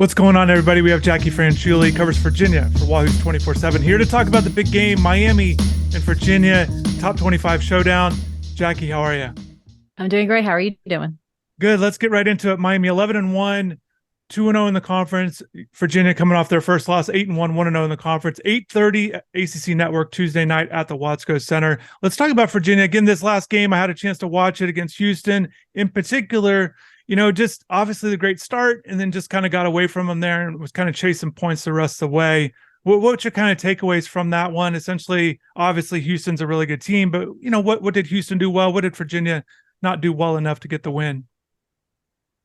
What's going on, everybody? We have Jacquie Franciulli, covers Virginia for Wahoos247, here to talk about the big game, Miami and Virginia, top 25 showdown. Jacquie, how are you? I'm doing great. How are you doing? Good. Let's get right into it. Miami 11-1, 2-0 in the conference. Virginia coming off their first loss, 8-1, 1-0 in the conference. 8:30 ACC Network Tuesday night at the Watsco Center. Let's talk about Virginia. Again, this last game, I had a chance to watch it against Houston. In particular, just obviously the great start, and then just kind of got away from them there and was kind of chasing points the rest of the way. What's your kind of takeaways from that one? Essentially, obviously, Houston's a really good team, but what did Houston do well? What did Virginia not do well enough to get the win?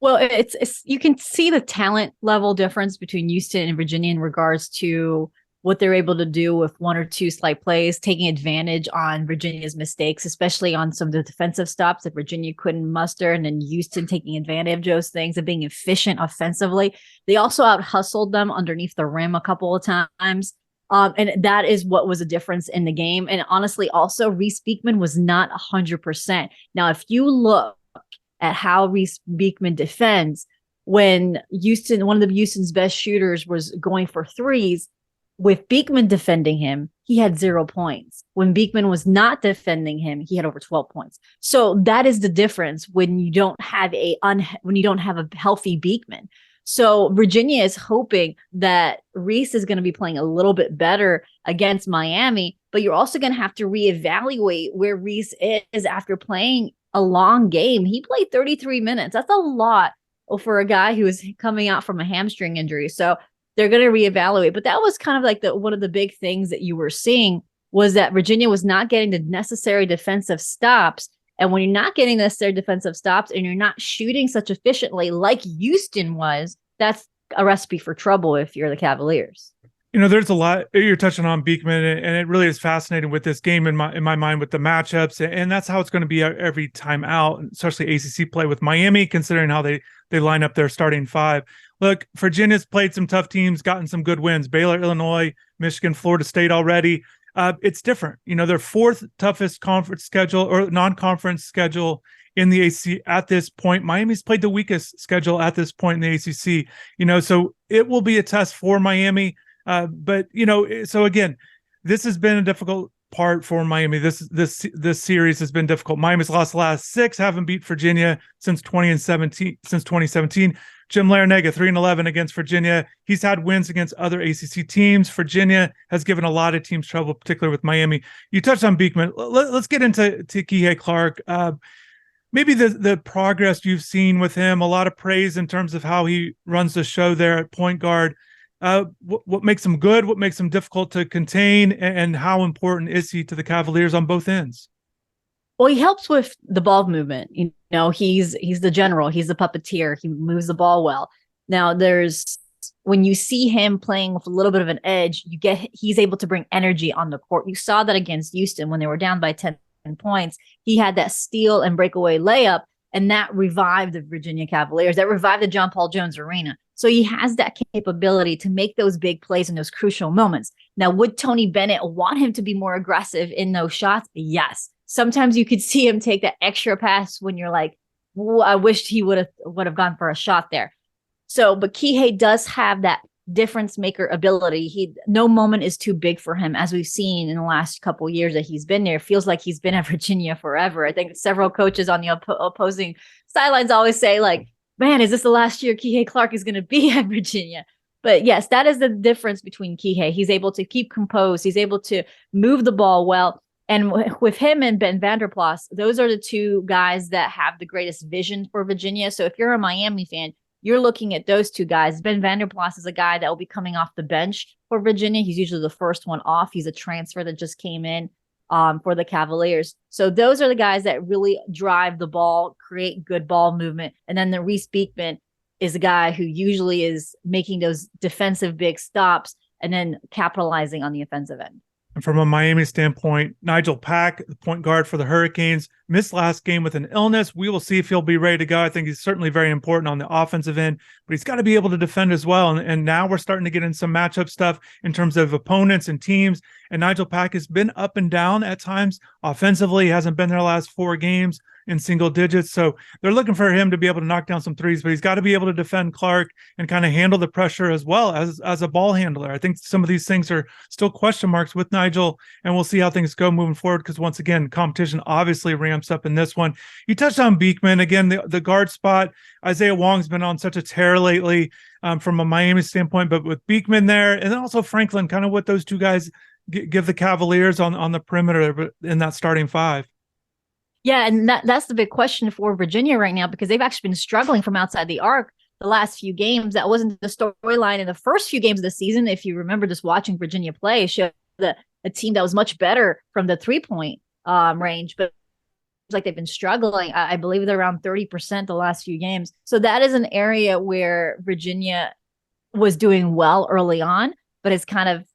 Well, it's you can see the talent level difference between Houston and Virginia in regards to what they're able to do with one or two slight plays, taking advantage on Virginia's mistakes, especially on some of the defensive stops that Virginia couldn't muster, and then Houston taking advantage of those things and being efficient offensively. They also out-hustled them underneath the rim a couple of times. And that is what was a difference in the game. And honestly, also, Reese Beekman was not 100%. Now, if you look at how Reese Beekman defends, when one of Houston's best shooters was going for threes, with Beekman defending him, he had 0 points. When Beekman was not defending him, he had over 12 points. So that is the difference when you don't have a healthy Beekman. So Virginia is hoping that Reese is going to be playing a little bit better against Miami, but you're also going to have to reevaluate where Reese is after playing a long game. He played 33 minutes. That's a lot for a guy who is coming out from a hamstring injury. So they're going to reevaluate. But that was kind of like one of the big things that you were seeing was that Virginia was not getting the necessary defensive stops. And when you're not getting the necessary defensive stops and you're not shooting such efficiently like Houston was, that's a recipe for trouble if you're the Cavaliers. There's a lot you're touching on, Beekman, and it really is fascinating with this game in my mind with the matchups, and that's how it's going to be every time out, especially ACC play with Miami, considering how they line up their starting five. Look, Virginia's played some tough teams, gotten some good wins. Baylor, Illinois, Michigan, Florida State already. It's different. Their fourth toughest conference schedule or non-conference schedule in the ACC at this point. Miami's played the weakest schedule at this point in the ACC. So it will be a test for Miami. So again, this has been a difficult part for Miami. This series has been difficult. Miami's lost the last 6, haven't beat Virginia since 2017. Jim Larinaga, 3-11 against Virginia. He's had wins against other ACC teams. Virginia has given a lot of teams trouble, particularly with Miami. You touched on Beekman. Let's get into Kihei Clark. Maybe the progress you've seen with him, a lot of praise in terms of how he runs the show there at point guard. What makes him good? What makes him difficult to contain? And how important is he to the Cavaliers on both ends? Well, he helps with the ball movement. He's the general. He's the puppeteer. He moves the ball well. Now, when you see him playing with a little bit of an edge, he's able to bring energy on the court. You saw that against Houston when they were down by 10 points. He had that steal and breakaway layup, and that revived the Virginia Cavaliers. That revived the John Paul Jones Arena. So he has that capability to make those big plays in those crucial moments. Now, would Tony Bennett want him to be more aggressive in those shots? Yes. Sometimes you could see him take that extra pass when you're like, I wished he would have gone for a shot there. But Kihei does have that difference maker ability. No moment is too big for him, as we've seen in the last couple of years that he's been there. It feels like he's been at Virginia forever. I think several coaches on the opposing sidelines always say, like, man, is this the last year Kihei Clark is going to be at Virginia? But yes, that is the difference between Kihei. He's able to keep composed. He's able to move the ball well. And with him and Ben Vanderplas, those are the two guys that have the greatest vision for Virginia. So if you're a Miami fan, you're looking at those two guys. Ben Vanderplas is a guy that will be coming off the bench for Virginia. He's usually the first one off. He's a transfer that just came in for the Cavaliers. So those are the guys that really drive the ball, create good ball movement. And then the Reese Beekman is a guy who usually is making those defensive big stops and then capitalizing on the offensive end. And from a Miami standpoint, Nigel Pack, the point guard for the Hurricanes, missed last game with an illness. We will see if he'll be ready to go. I think he's certainly very important on the offensive end, but he's got to be able to defend as well. And now we're starting to get in some matchup stuff in terms of opponents and teams. And Nigel Pack has been up and down at times. Offensively, he hasn't been there the last 4 games. in single digits. So they're looking for him to be able to knock down some threes, but he's got to be able to defend Clark and kind of handle the pressure as well as a ball handler. I think some of these things are still question marks with Nigel, and we'll see how things go moving forward, because once again, competition obviously ramps up in this one. You touched on Beekman. Again, the guard spot, Isaiah Wong's been on such a tear lately from a Miami standpoint, but with Beekman there, and then also Franklin, kind of what those two guys give the Cavaliers on the perimeter in that starting five. Yeah, and that's the big question for Virginia right now, because they've actually been struggling from outside the arc the last few games. That wasn't the storyline in the first few games of the season. If you remember just watching Virginia play, showed a team that was much better from the 3-point range, but it's like they've been struggling. I believe they're around 30% the last few games. So that is an area where Virginia was doing well early on, but it's kind of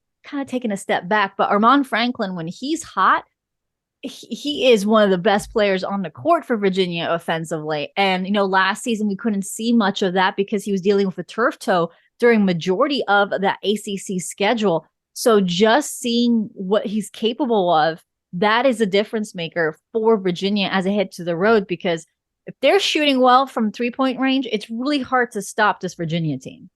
taken a step back. But Armaan Franklin, when he's hot, he is one of the best players on the court for Virginia offensively. And, last season we couldn't see much of that because he was dealing with a turf toe during majority of that ACC schedule. So just seeing what he's capable of, that is a difference maker for Virginia as they head to the road, because if they're shooting well from 3-point range, it's really hard to stop this Virginia team.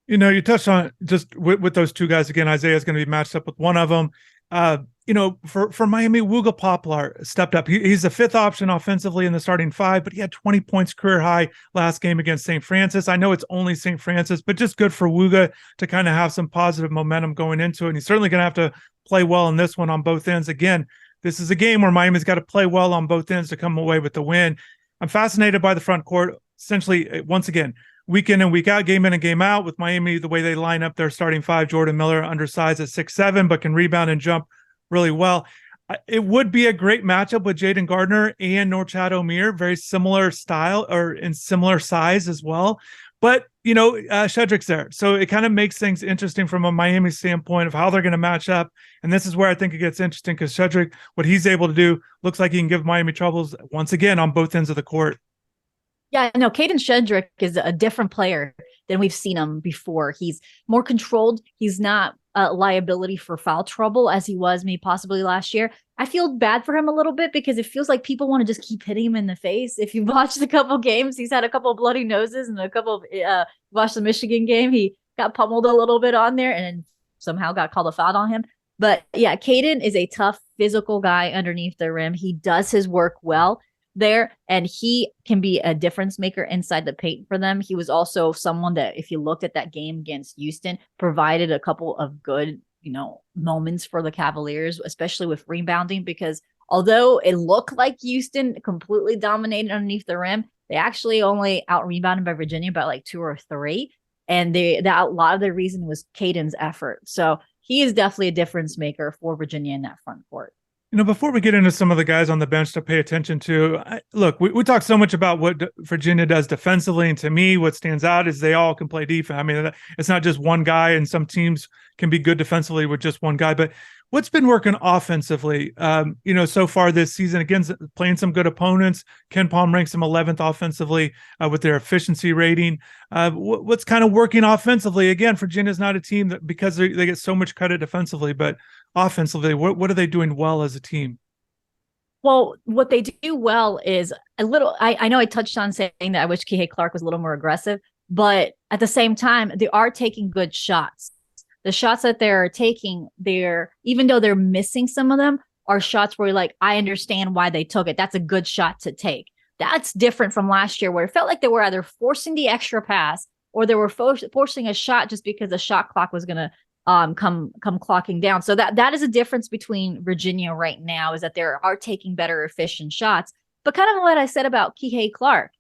You touched on just with those two guys again. Isaiah is going to be matched up with one of them. For Miami, Wooga Poplar stepped up. He's the fifth option offensively in the starting five, but he had 20 points career high last game against St. Francis. I know it's only St. Francis, but just good for Wooga to kind of have some positive momentum going into it. And he's certainly going to have to play well in this one on both ends. Again, this is a game where Miami's got to play well on both ends to come away with the win. I'm fascinated by the front court. Essentially, once again, week in and week out, game in and game out, with Miami, the way they line up their starting five. Jordan Miller, undersized at 6'7", but can rebound and jump really well. It would be a great matchup with Jaden Gardner and Norchad Omier, very similar style or in similar size as well. But, Shedrick's there. So it kind of makes things interesting from a Miami standpoint of how they're going to match up. And this is where I think it gets interesting, because Shedrick, what he's able to do, looks like he can give Miami troubles once again on both ends of the court. Yeah, no, Caden Shedrick is a different player than we've seen him before. He's more controlled. He's not a liability for foul trouble as he was maybe possibly last year. I feel bad for him a little bit because it feels like people want to just keep hitting him in the face. If you watched a couple games, he's had a couple of bloody noses, and a couple of watched the Michigan game, he got pummeled a little bit on there and somehow got called a foul on him. But yeah, Caden is a tough physical guy underneath the rim. He does his work well there, and he can be a difference maker inside the paint for them. He was also someone that, if you looked at that game against Houston, provided a couple of good, moments for the Cavaliers, especially with rebounding, because although it looked like Houston completely dominated underneath the rim, they actually only out rebounded by Virginia by like 2 or 3. And a lot of the reason was Caden's effort. So he is definitely a difference maker for Virginia in that front court. Before we get into some of the guys on the bench to pay attention to, look, we talk so much about what Virginia does defensively, and to me, what stands out is they all can play defense. I mean, it's not just one guy, and some teams can be good defensively with just one guy. But what's been working offensively, so far this season, again, playing some good opponents. Ken Palm ranks them 11th offensively with their efficiency rating. What's kind of working offensively? Again, Virginia's not a team that, because they get so much credit defensively, but offensively, what are they doing well as a team? Well, what they do well is a little, I know I touched on saying that I wish Kihei Clark was a little more aggressive, but at the same time, they are taking good shots. The shots that they're taking, even though they're missing some of them, are shots where I understand why they took it. That's a good shot to take. That's different from last year, where it felt like they were either forcing the extra pass or they were forcing a shot just because the shot clock was going to come clocking down. So that is a difference between Virginia right now, is that they are taking better efficient shots. But kind of what I said about Kihei Clark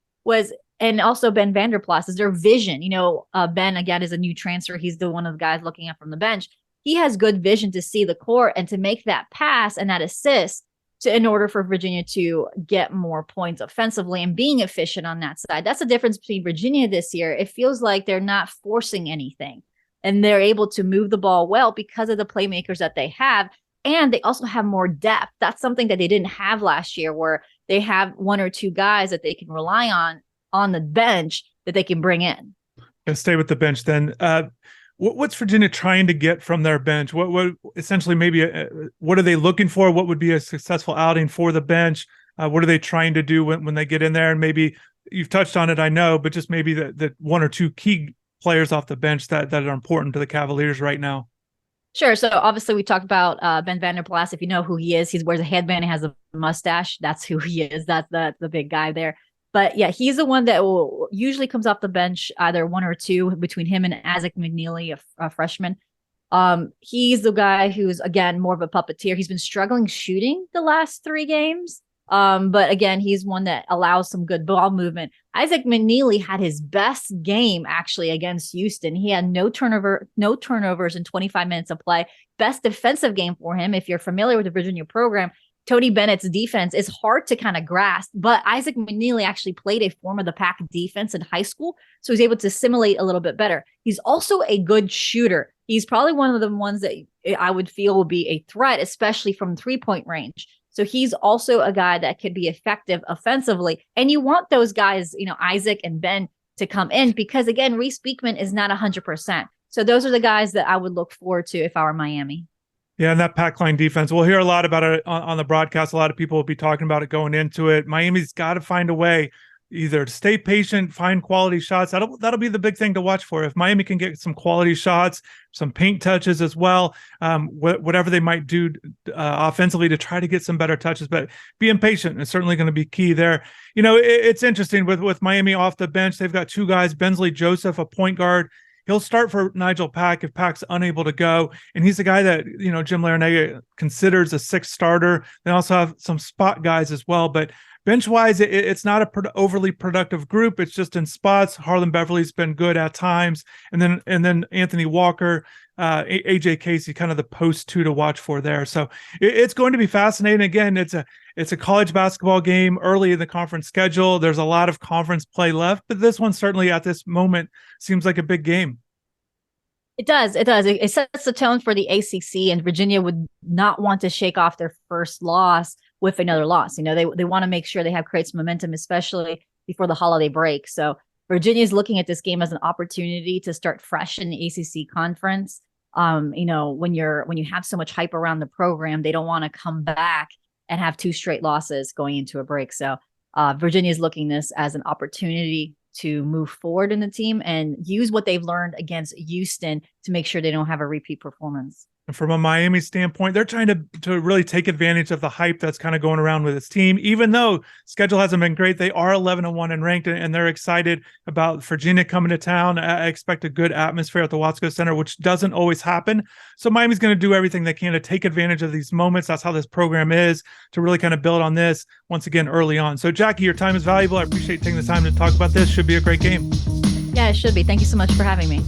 and also Ben Vanderplas, is their vision. Ben, again, is a new transfer. He's one of the guys looking up from the bench. He has good vision to see the court and to make that pass and that assist in order for Virginia to get more points offensively and being efficient on that side. That's the difference between Virginia this year. It feels like they're not forcing anything, and they're able to move the ball well because of the playmakers that they have. And they also have more depth. That's something that they didn't have last year, where they have 1 or 2 guys that they can rely on the bench that they can bring in. And stay with the bench then. What's Virginia trying to get from their bench? What essentially maybe what are they looking for? What would be a successful outing for the bench? What are they trying to do when they get in there? And maybe you've touched on it, I know, but just maybe the one or two key players off the bench that are important to the Cavaliers right now. Sure. So obviously we talked about Ben Vanderplas. If you know who he is, he wears a headband and has a mustache. That's who he is. That's the big guy there. But yeah, he's the one that will usually comes off the bench, either one or two between him and Isaac McNeely, a freshman. He's the guy who's, again, more of a puppeteer. He's been struggling shooting the last 3 games. But again, he's one that allows some good ball movement. Isaac McNeely had his best game actually against Houston. He had no turnovers in 25 minutes of play. Best defensive game for him. If you're familiar with the Virginia program, Tony Bennett's defense is hard to kind of grasp, but Isaac McNeely actually played a form of the pack defense in high school, so he's able to simulate a little bit better. He's also a good shooter. He's probably one of the ones that I would feel will be a threat, especially from 3-point range. So he's also a guy that could be effective offensively. And you want those guys, Isaac and Ben, to come in because, again, Reese Beekman is not 100%. So those are the guys that I would look forward to if I were Miami. Yeah, and that pack line defense, we'll hear a lot about it on the broadcast. A lot of people will be talking about it going into it. Miami's got to find a way either to stay patient, find quality shots. That'll be the big thing to watch for. If Miami can get some quality shots, some paint touches as well, whatever they might do offensively to try to get some better touches. But being patient is certainly going to be key there. It's interesting with Miami off the bench. They've got 2 guys, Bensley Joseph, a point guard. He'll start for Nigel Pack if Pack's unable to go. And he's the guy that, Jim Larinaga considers a 6th starter. They also have some spot guys as well. But bench-wise, it's not a overly productive group. It's just in spots. Harlan Beverly's been good at times. And then Anthony Walker, AJ Casey, kind of the post 2 to watch for there. So it's going to be fascinating. Again, it's a college basketball game early in the conference schedule. There's a lot of conference play left, but this one certainly at this moment seems like a big game. It does. It sets the tone for the ACC, and Virginia would not want to shake off their first loss with another loss. They want to make sure they create some momentum, especially before the holiday break. So Virginia is looking at this game as an opportunity to start fresh in the ACC conference. When you have so much hype around the program, they don't want to come back and have 2 straight losses going into a break. So Virginia is looking this as an opportunity to move forward in the team and use what they've learned against Houston to make sure they don't have a repeat performance. And from a Miami standpoint, they're trying to really take advantage of the hype that's kind of going around with this team. Even though schedule hasn't been great, they are 11-1 and ranked, and they're excited about Virginia coming to town. I expect a good atmosphere at the Watsco Center, which doesn't always happen. So Miami's going to do everything they can to take advantage of these moments. That's how this program is, to really kind of build on this once again early on. So Jacquie, your time is valuable. I appreciate taking the time to talk about this. Should be a great game. Yeah, it should be. Thank you so much for having me.